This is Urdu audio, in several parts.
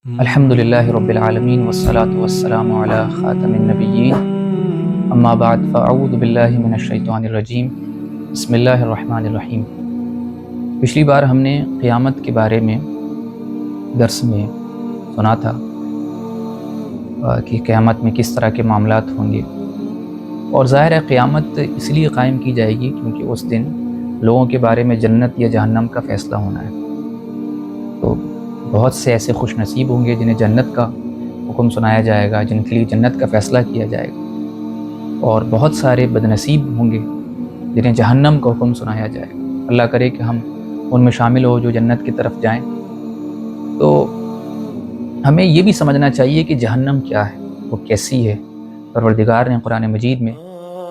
الحمدللہ رب العالمین والصلاة والسلام علی خاتم النبیین اما بعد فاعوذ باللہ من الشیطان الرجیم بسم اللہ الرحمن الرحیم۔ پچھلی بار ہم نے قیامت کے بارے میں درس میں سنا تھا کہ قیامت میں کس طرح کے معاملات ہوں گے، اور ظاہر ہے قیامت اس لیے قائم کی جائے گی کیونکہ اس دن لوگوں کے بارے میں جنت یا جہنم کا فیصلہ ہونا ہے۔ تو بہت سے ایسے خوش نصیب ہوں گے جنہیں جنت کا حکم سنایا جائے گا، جن کے لیے جنت کا فیصلہ کیا جائے گا، اور بہت سارے بد نصیب ہوں گے جنہیں جہنم کا حکم سنایا جائے گا۔ اللہ کرے کہ ہم ان میں شامل ہو جو جنت کی طرف جائیں۔ تو ہمیں یہ بھی سمجھنا چاہیے کہ جہنم کیا ہے، وہ کیسی ہے، پروردگار نے قرآن مجید میں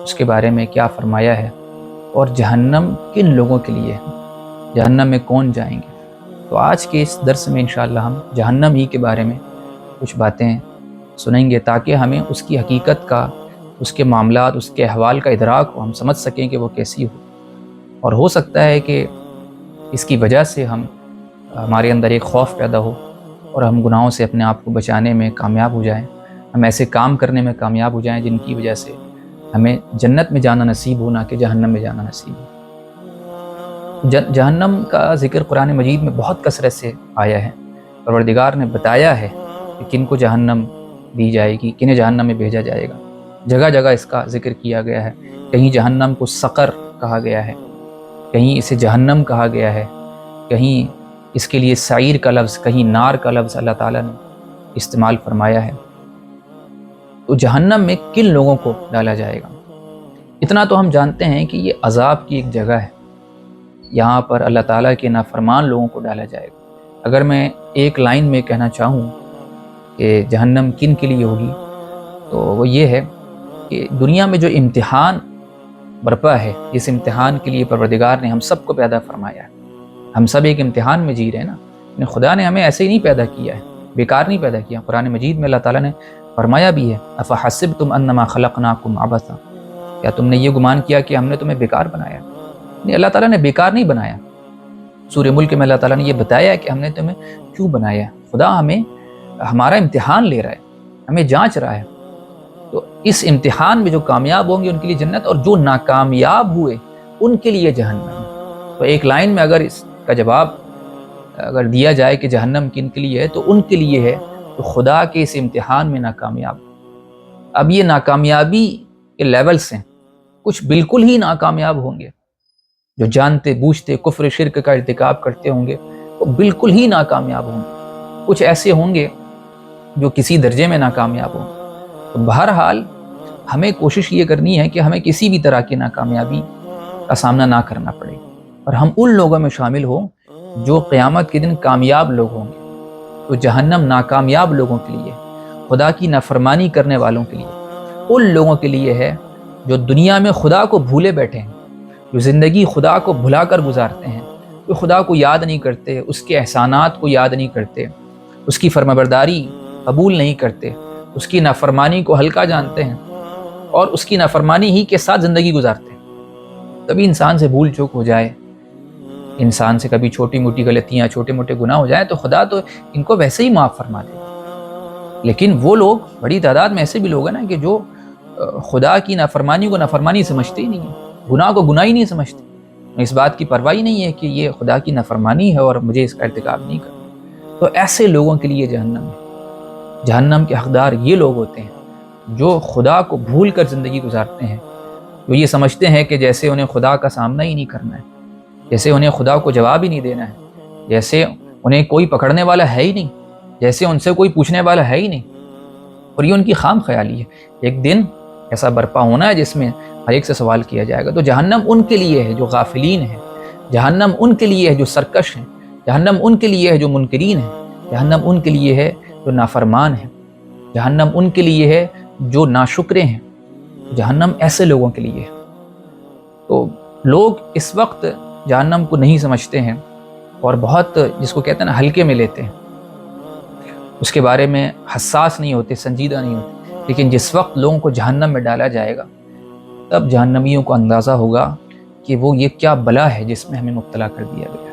اس کے بارے میں کیا فرمایا ہے، اور جہنم کن لوگوں کے لیے ہے، جہنم میں کون جائیں گے۔ تو آج کے اس درس میں انشاءاللہ ہم جہنم ہی کے بارے میں کچھ باتیں سنیں گے تاکہ ہمیں اس کی حقیقت کا، اس کے معاملات، اس کے احوال کا ادراک ہو، ہم سمجھ سکیں کہ وہ کیسی ہو۔ اور ہو سکتا ہے کہ اس کی وجہ سے ہمارے اندر ایک خوف پیدا ہو اور ہم گناہوں سے اپنے آپ کو بچانے میں کامیاب ہو جائیں، ہم ایسے کام کرنے میں کامیاب ہو جائیں جن کی وجہ سے ہمیں جنت میں جانا نصیب ہو، نہ کہ جہنم میں جانا نصیب ہو۔ جہنم کا ذکر قرآن مجید میں بہت کثرت سے آیا ہے۔ پروردگار نے بتایا ہے کہ کن کو جہنم دی جائے گی، کنہیں جہنم میں بھیجا جائے گا۔ جگہ جگہ اس کا ذکر کیا گیا ہے۔ کہیں جہنم کو سقر کہا گیا ہے، کہیں اسے جہنم کہا گیا ہے، کہیں اس کے لیے سعیر کا لفظ، کہیں نار کا لفظ اللہ تعالیٰ نے استعمال فرمایا ہے۔ تو جہنم میں کن لوگوں کو ڈالا جائے گا؟ اتنا تو ہم جانتے ہیں کہ یہ عذاب کی ایک جگہ ہے، یہاں پر اللہ تعالیٰ کے نافرمان لوگوں کو ڈالا جائے گا۔ اگر میں ایک لائن میں کہنا چاہوں کہ جہنم کن کے لیے ہوگی تو وہ یہ ہے کہ دنیا میں جو امتحان برپا ہے، اس امتحان کے لیے پروردگار نے ہم سب کو پیدا فرمایا ہے۔ ہم سب ایک امتحان میں جی رہے ہیں نا، خدا نے ہمیں ایسے ہی نہیں پیدا کیا ہے، بیکار نہیں پیدا کیا۔ قرآن مجید میں اللہ تعالیٰ نے فرمایا بھی ہے، افحسبتم انما خلقناکم عبثا، کیا تم نے یہ گمان کیا کہ ہم نے تمہیں بیکار بنایا؟ نہیں، اللہ تعالیٰ نے بیکار نہیں بنایا۔ سورہ ملک میں اللہ تعالیٰ نے یہ بتایا کہ ہم نے تمہیں کیوں بنایا۔ خدا ہمیں ہمارا امتحان لے رہا ہے، ہمیں جانچ رہا ہے۔ تو اس امتحان میں جو کامیاب ہوں گے ان کے لیے جنت، اور جو ناکامیاب ہوئے ان کے لیے جہنم۔ تو ایک لائن میں اگر اس کا جواب اگر دیا جائے کہ جہنم کن کے لیے ہے تو ان کے لیے ہے تو خدا کے اس امتحان میں ناکامیاب۔ اب یہ ناکامیابی کے لیولز ہیں، کچھ بالکل ہی ناکامیاب ہوں گے جو جانتے بوجھتے کفر شرک کا ارتکاب کرتے ہوں گے، وہ بالکل ہی ناکامیاب ہوں گے۔ کچھ ایسے ہوں گے جو کسی درجے میں ناکامیاب ہوں گے۔ تو بہرحال ہمیں کوشش یہ کرنی ہے کہ ہمیں کسی بھی طرح کی ناکامیابی کا سامنا نہ کرنا پڑے، اور ہم ان لوگوں میں شامل ہوں جو قیامت کے دن کامیاب لوگ ہوں گے۔ تو جہنم ناکامیاب لوگوں کے لیے، خدا کی نافرمانی کرنے والوں کے لیے، ان لوگوں کے لیے ہے جو دنیا میں خدا کو بھولے بیٹھے ہیں، جو زندگی خدا کو بھلا کر گزارتے ہیں، جو خدا کو یاد نہیں کرتے، اس کے احسانات کو یاد نہیں کرتے، اس کی فرمانبرداری قبول نہیں کرتے، اس کی نافرمانی کو ہلکا جانتے ہیں اور اس کی نافرمانی ہی کے ساتھ زندگی گزارتے ہیں۔ کبھی انسان سے بھول چوک ہو جائے، انسان سے کبھی چھوٹی موٹی غلطیاں، چھوٹے موٹے گناہ ہو جائیں تو خدا تو ان کو ویسے ہی معاف فرما دے گا۔ لیکن وہ لوگ، بڑی تعداد میں ایسے بھی لوگ ہیں نا کہ جو خدا کی نافرمانی کو نافرمانی سمجھتے ہی نہیں ہیں، گناہ کو گناہ ہی نہیں سمجھتے، اس بات کی پرواہ ہی نہیں ہے کہ یہ خدا کی نافرمانی ہے اور مجھے اس کا ارتکاب نہیں کرنا۔ تو ایسے لوگوں کے لیے جہنم ہے۔ جہنم کے حقدار یہ لوگ ہوتے ہیں جو خدا کو بھول کر زندگی گزارتے ہیں، جو یہ سمجھتے ہیں کہ جیسے انہیں خدا کا سامنا ہی نہیں کرنا ہے، جیسے انہیں خدا کو جواب ہی نہیں دینا ہے، جیسے انہیں کوئی پکڑنے والا ہے ہی نہیں، جیسے ان سے کوئی پوچھنے والا ہے ہی نہیں۔ اور یہ ان کی خام خیالی ہے۔ ایک دن ایسا برپا ہونا ہے جس میں ہر ایک سے سوال کیا جائے گا۔ تو جہنم ان کے لیے ہے جو غافلین ہیں، جہنم ان کے لیے ہے جو سرکش ہیں، جہنم ان کے لیے ہے جو منکرین ہیں، جہنم ان کے لیے ہے جو نافرمان ہیں، جہنم ان کے لیے ہے جو ناشکرے ہیں، جہنم ایسے لوگوں کے لیے ہے۔ تو لوگ اس وقت جہنم کو نہیں سمجھتے ہیں اور بہت، جس کو کہتے ہیں نا، ہلکے میں لیتے ہیں، اس کے بارے میں حساس نہیں ہوتے، سنجیدہ نہیں ہوتے۔ لیکن جس وقت لوگوں کو جہنم میں ڈالا جائے گا تب جہنمیوں کو اندازہ ہوگا کہ وہ یہ کیا بلا ہے جس میں ہمیں مبتلا کر دیا گیا،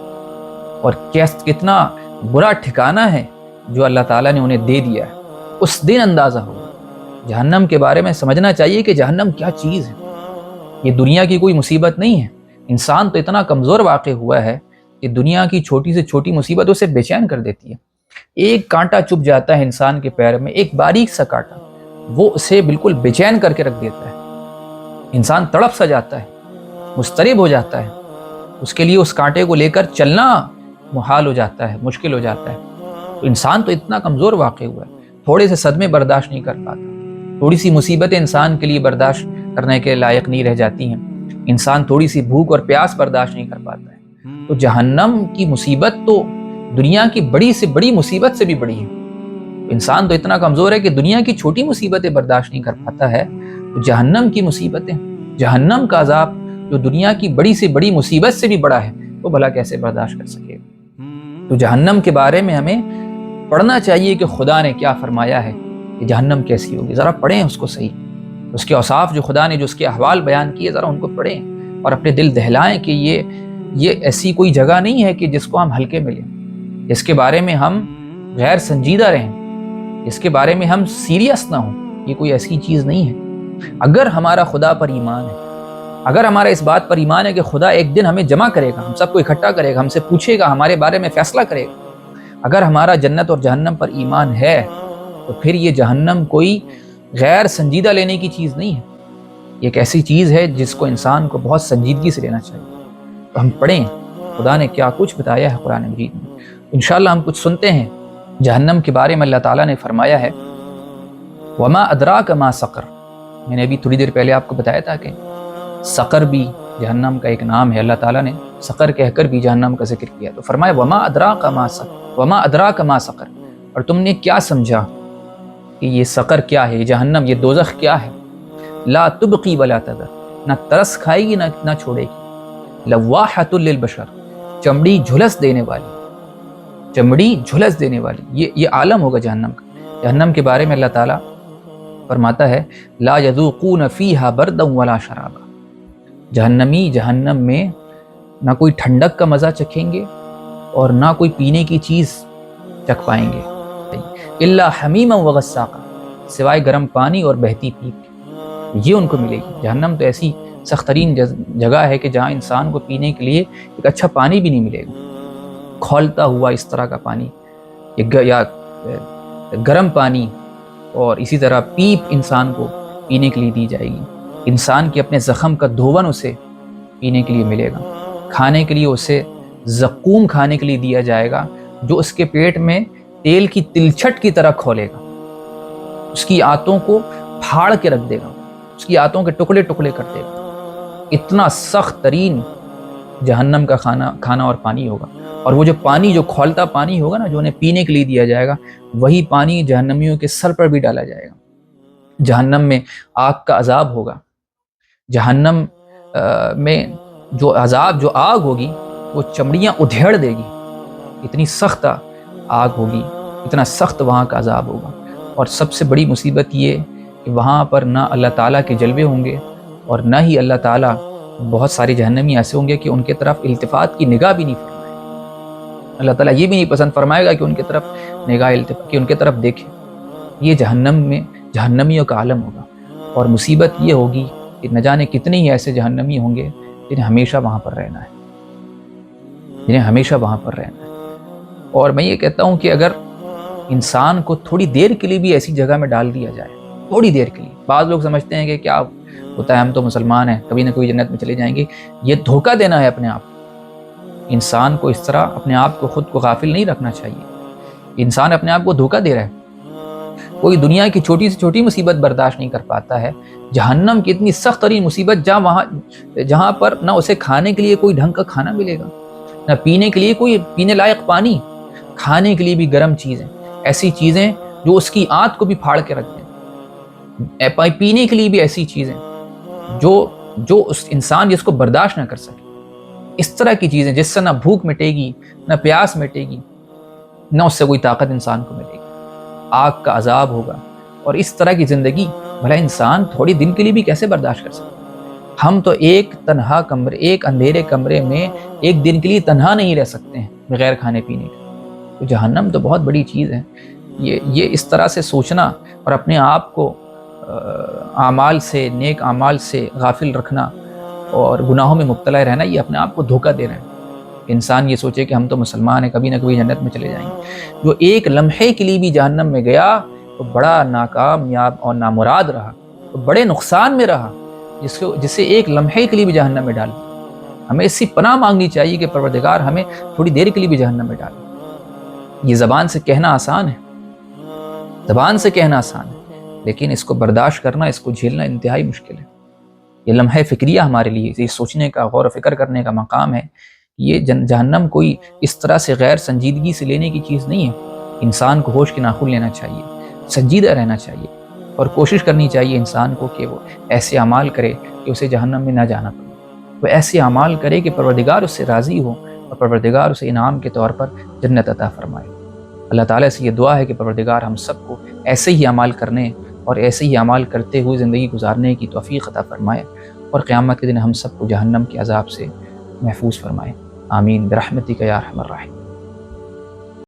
اور کتنا برا ٹھکانہ ہے جو اللہ تعالیٰ نے انہیں دے دیا ہے، اس دن اندازہ ہوگا۔ جہنم کے بارے میں سمجھنا چاہیے کہ جہنم کیا چیز ہے۔ یہ دنیا کی کوئی مصیبت نہیں ہے۔ انسان تو اتنا کمزور واقع ہوا ہے کہ دنیا کی چھوٹی سے چھوٹی مصیبت اسے بے چین کر دیتی ہے۔ ایک کانٹا چبھ جاتا ہے انسان کے پیر میں، ایک باریک سا کانٹا، وہ اسے بالکل بے چین کر کے رکھ دیتا ہے۔ انسان تڑپ سا جاتا ہے، مضطرب ہو جاتا ہے، اس کے لیے اس کانٹے کو لے کر چلنا محال ہو جاتا ہے، مشکل ہو جاتا ہے۔ تو انسان تو اتنا کمزور واقع ہوا ہے، تھوڑے سے صدمے برداشت نہیں کر پاتا، تھوڑی سی مصیبتیں انسان کے لیے برداشت کرنے کے لائق نہیں رہ جاتی ہیں، انسان تھوڑی سی بھوک اور پیاس برداشت نہیں کر پاتا ہے۔ تو جہنم کی مصیبت تو دنیا کی بڑی سے بڑی مصیبت سے بھی بڑی ہے۔ انسان تو اتنا کمزور ہے کہ دنیا کی چھوٹی مصیبتیں برداشت نہیں کر پاتا ہے، تو جہنم کی مصیبتیں، جہنم کا عذاب جو دنیا کی بڑی سے بڑی مصیبت سے بھی بڑا ہے، وہ بھلا کیسے برداشت کر سکے گا؟ تو جہنم کے بارے میں ہمیں پڑھنا چاہیے کہ خدا نے کیا فرمایا ہے کہ جہنم کیسی ہوگی۔ ذرا پڑھیں اس کو صحیح، اس کے اوصاف جو خدا نے جو اس کے احوال بیان کیے، ذرا ان کو پڑھیں اور اپنے دل دہلائیں کہ یہ ایسی کوئی جگہ نہیں ہے کہ جس کو ہم ہلکے میں لیں، جس کے بارے میں ہم غیر سنجیدہ رہیں، جس کے بارے میں ہم سیریس نہ ہوں۔ یہ کوئی ایسی چیز نہیں ہے۔ اگر ہمارا خدا پر ایمان ہے، اگر ہمارا اس بات پر ایمان ہے کہ خدا ایک دن ہمیں جمع کرے گا، ہم سب کو اکٹھا کرے گا، ہم سے پوچھے گا، ہمارے بارے میں فیصلہ کرے گا، اگر ہمارا جنت اور جہنم پر ایمان ہے، تو پھر یہ جہنم کوئی غیر سنجیدہ لینے کی چیز نہیں ہے۔ یہ ایک ایسی چیز ہے جس کو انسان کو بہت سنجیدگی سے لینا چاہیے۔ تو ہم پڑھیں خدا نے کیا کچھ بتایا ہے قرآن مجید میں۔ انشاءاللہ ہم کچھ سنتے ہیں جہنم کے بارے میں۔ اللہ تعالیٰ نے فرمایا ہے وما ادراک ما سقر۔ میں نے ابھی تھوڑی دیر پہلے آپ کو بتایا تھا کہ سقر بھی جہنم کا ایک نام ہے، اللہ تعالیٰ نے سقر کہہ کر بھی جہنم کا ذکر کیا۔ تو فرمایا وما ادراک ما سقر، وما ادراک ما سقر، اور تم نے کیا سمجھا کہ یہ سقر کیا ہے، یہ جہنم، یہ دوزخ کیا ہے؟ لا تبقی ولا تذر، نہ ترس کھائے گی نہ چھوڑے گی، لواحۃ للبشر، چمڑی جھلس دینے والی، چمڑی جھلس دینے والی، یہ عالم ہوگا جہنم کا۔ جہنم کے بارے میں اللہ تعالیٰ فرماتا ہے لا یذوقون فیہا بردا ولا شرابا، جہنمی جہنم میں نہ کوئی ٹھنڈک کا مزہ چکھیں گے اور نہ کوئی پینے کی چیز چکھ پائیں گے، الا حمیما وغساقا، سوائے گرم پانی اور بہتی پیپ، یہ ان کو ملے گی۔ جہنم تو ایسی سخت ترین جگہ ہے کہ جہاں انسان کو پینے کے لیے ایک اچھا پانی بھی نہیں ملے گا، کھولتا ہوا اس طرح کا پانی یا گرم پانی، اور اسی طرح پیپ انسان کو پینے کے لیے دی جائے گی۔ انسان کے اپنے زخم کا دھون اسے پینے کے لیے ملے گا، کھانے کے لیے اسے زقوم کھانے کے لیے دیا جائے گا، جو اس کے پیٹ میں تیل کی تلچھٹ کی طرح کھولے گا، اس کی آنتوں کو پھاڑ کے رکھ دے گا، اس کی آنتوں کے ٹکڑے ٹکڑے کر دے گا۔ اتنا سخت ترین جہنم کا کھانا اور پانی ہوگا۔ اور وہ جو پانی، جو کھولتا پانی ہوگا نا، جو انہیں پینے کے لیے دیا جائے گا، وہی پانی جہنمیوں کے سر پر بھی ڈالا جائے گا۔ جہنم میں آگ کا عذاب ہوگا، جہنم میں جو عذاب، جو آگ ہوگی، وہ چمڑیاں ادھیڑ دے گی، اتنی سخت آگ ہوگی، اتنا سخت وہاں کا عذاب ہوگا۔ اور سب سے بڑی مصیبت یہ کہ وہاں پر نہ اللہ تعالیٰ کے جلوے ہوں گے، اور نہ ہی اللہ تعالیٰ، بہت سارے جہنمی ایسے ہوں گے کہ ان کے طرف التفات کی نگاہ بھی نہیں فرمائے۔ اللہ تعالیٰ یہ بھی نہیں پسند فرمائے گا کہ ان کی طرف نگاہ التفات، کہ ان کی طرف دیکھے۔ یہ جہنم میں جہنمیوں کا عالم ہوگا۔ اور مصیبت یہ ہوگی کہ نہ جانے کتنے ہی ایسے جہنمی ہوں گے جنہیں ہمیشہ وہاں پر رہنا ہے، جنہیں ہمیشہ وہاں پر رہنا ہے۔ اور میں یہ کہتا ہوں کہ اگر انسان کو تھوڑی دیر کے لیے بھی ایسی جگہ میں ڈال دیا جائے، تھوڑی دیر کے لیے، بعض لوگ سمجھتے ہیں کہ کیا ہوتا ہے، ہم تو مسلمان ہیں، کبھی نہ کبھی جنت میں چلے جائیں گے، یہ دھوکہ دینا ہے اپنے آپ کو۔ انسان کو اس طرح اپنے آپ کو، خود کو غافل نہیں رکھنا چاہیے۔ انسان اپنے آپ کو دھوکہ دے رہا ہے۔ کوئی دنیا کی چھوٹی سے چھوٹی مصیبت برداشت نہیں کر پاتا ہے، جہنم کی اتنی سخت ترین مصیبت جہاں پر نہ اسے کھانے کے لیے کوئی ڈھنگ کا کھانا ملے گا، نہ پینے کے لیے کوئی پینے لائق پانی، کھانے کے لیے بھی گرم چیزیں، ایسی چیزیں جو اس کی آنت کو بھی پھاڑ کے رکھ دیں، پینے کے لیے بھی ایسی چیزیں جو اس انسان جس کو برداشت نہ کر سکے، اس طرح کی چیزیں جس سے نہ بھوک مٹے گی، نہ پیاس مٹے گی، نہ اس سے کوئی طاقت انسان کو ملے گی۔ آگ کا عذاب ہوگا، اور اس طرح کی زندگی بھلا انسان تھوڑی دن کے لیے بھی کیسے برداشت کر سکتا؟ ہم تو ایک اندھیرے کمرے میں ایک دن کے لیے تنہا نہیں رہ سکتے ہیں بغیر کھانے پینے کے۔ تو جہنم تو بہت بڑی چیز ہے. یہ اس طرح سے سوچنا اور اپنے آپ کو اعمال سے، نیک اعمال سے غافل رکھنا اور گناہوں میں مبتلا رہنا، یہ اپنے آپ کو دھوکہ دے رہے ہیں. انسان یہ سوچے کہ ہم تو مسلمان ہیں، کبھی نہ کبھی جنت میں چلے جائیں گے. جو ایک لمحے کے لیے بھی جہنم میں گیا تو بڑا ناکامیاب اور نامراد رہا، تو بڑے نقصان میں رہا جسے ایک لمحے کے لیے بھی جہنم میں ڈال دیا. ہمیں اس سے پناہ مانگنی چاہیے کہ پروردگار ہمیں تھوڑی دیر کے لیے بھی جہنم میں ڈالے. یہ زبان سے کہنا آسان ہے، زبان سے کہنا آسان ہے، لیکن اس کو برداشت کرنا، اس کو جھیلنا انتہائی مشکل ہے. یہ لمحہ فکریہ ہمارے لیے یہ سوچنے کا، غور و فکر کرنے کا مقام ہے. یہ جہنم کوئی اس طرح سے غیر سنجیدگی سے لینے کی چیز نہیں ہے. انسان کو ہوش کے ناخن لینا چاہیے، سنجیدہ رہنا چاہیے، اور کوشش کرنی چاہیے انسان کو کہ وہ ایسے اعمال کرے کہ اسے جہنم میں نہ جانا پڑے. وہ ایسے اعمال کرے کہ پروردگار اس سے راضی ہو اور پروردگار اسے انعام کے طور پر جنت عطا فرمائے. اللہ تعالیٰ سے یہ دعا ہے کہ پروردگار ہم سب کو ایسے ہی اعمال کرنے اور ایسے ہی اعمال کرتے ہوئے زندگی گزارنے کی توفیق عطا فرمائے، اور قیامت کے دن ہم سب کو جہنم کے عذاب سے محفوظ فرمائے. آمین برحمتک یا ارحم الراحمین.